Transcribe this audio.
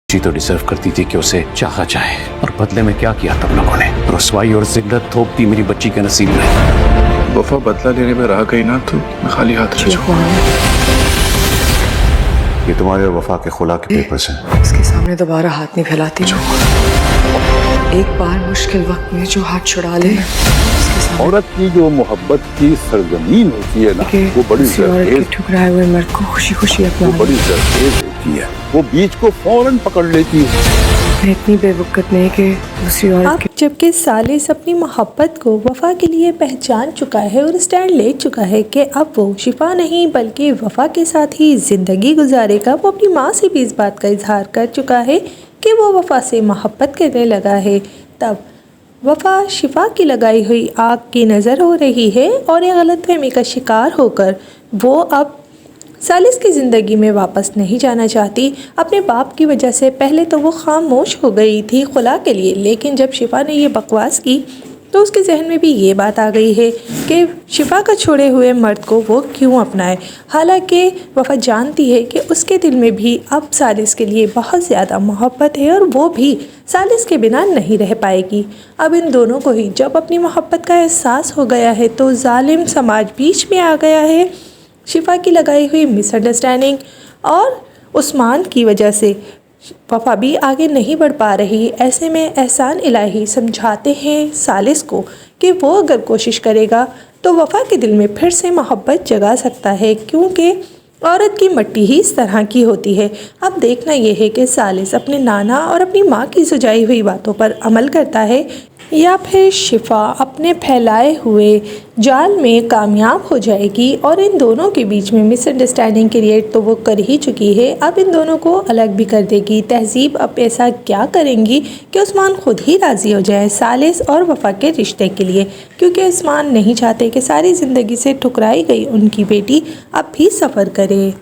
जी तो डिजर्व करती थी कि उसे चाहा जाए, और बदले में क्या किया तुम लोगों ने? रसवाई और जिल्लत थोप दी मेरी बच्ची के नसीब में। वफा बदला लेने में रह गई ना तो मैं खाली हाथ रह जाऊंगा। ये तुम्हारे और वफा के खुला के पेपर्स हैं। इसके सामने दोबारा हाथ नहीं फैलाती। एक बार मुश्किल वक्त में जो हाथ छुड़ा ले, औरत की जो मोहब्बत की सरजमीन होती है ना, वो बड़ी जरखेज, ठुकराए हुए मर्द को खुशी खुशी अपना, वो बड़ी जरखेज होती है, वो बीच को फौरन पकड़ लेती है। मैं इतनी बेवकूफ नहीं कि दूसरी औरत अब जबकि सालिस अपनी मोहब्बत को वफ़ा के लिए पहचान चुका है और स्टैंड ले चुका है कि अब वो शिफा नहीं बल्कि वफ़ा के साथ ही ज़िंदगी गुजारेगा, वो अपनी माँ से भी इस बात का इजहार कर चुका है कि वो वफ़ा से मोहब्बत करने लगा है, तब वफ़ा शिफा की लगाई हुई आग की नज़र हो रही है और ये गलतफहमी का शिकार होकर वो अब सालिस की ज़िंदगी में वापस नहीं जाना चाहती। अपने बाप की वजह से पहले तो वो खामोश हो गई थी खुला के लिए, लेकिन जब शिफा ने ये बकवास की तो उसके जहन में भी ये बात आ गई है कि शिफा का छोड़े हुए मर्द को वो क्यों अपनाए। हालांकि वफ़ा जानती है कि उसके दिल में भी अब सालिस के लिए बहुत ज़्यादा मोहब्बत है और वो भी सालिस के बिना नहीं रह पाएगी। अब इन दोनों को ही जब अपनी मोहब्बत का एहसास हो गया है तो जालिम समाज बीच में आ गया है। शिफा की लगाई हुई मिसअंडरस्टैंडिंग और उस्मान की वजह से वफ़ा भी आगे नहीं बढ़ पा रही। ऐसे में एहसान इलाही समझाते हैं सालिस को कि वो अगर कोशिश करेगा तो वफ़ा के दिल में फिर से मोहब्बत जगा सकता है, क्योंकि औरत की मट्टी ही इस तरह की होती है। अब देखना यह है कि सालिस अपने नाना और अपनी माँ की सुझाई हुई बातों पर अमल करता है या फिर शिफा अपने फैलाए हुए जाल में कामयाब हो जाएगी। और इन दोनों के बीच में मिसअंडरस्टैंडिंग क्रिएट तो वो कर ही चुकी है, अब इन दोनों को अलग भी कर देगी। तहजीब अब ऐसा क्या करेंगी कि उस्मान खुद ही राज़ी हो जाए सालिस और वफ़ा के रिश्ते के लिए, क्योंकि उस्मान नहीं चाहते कि सारी ज़िंदगी से ठुकराई गई उनकी बेटी अब भी सफ़र करे।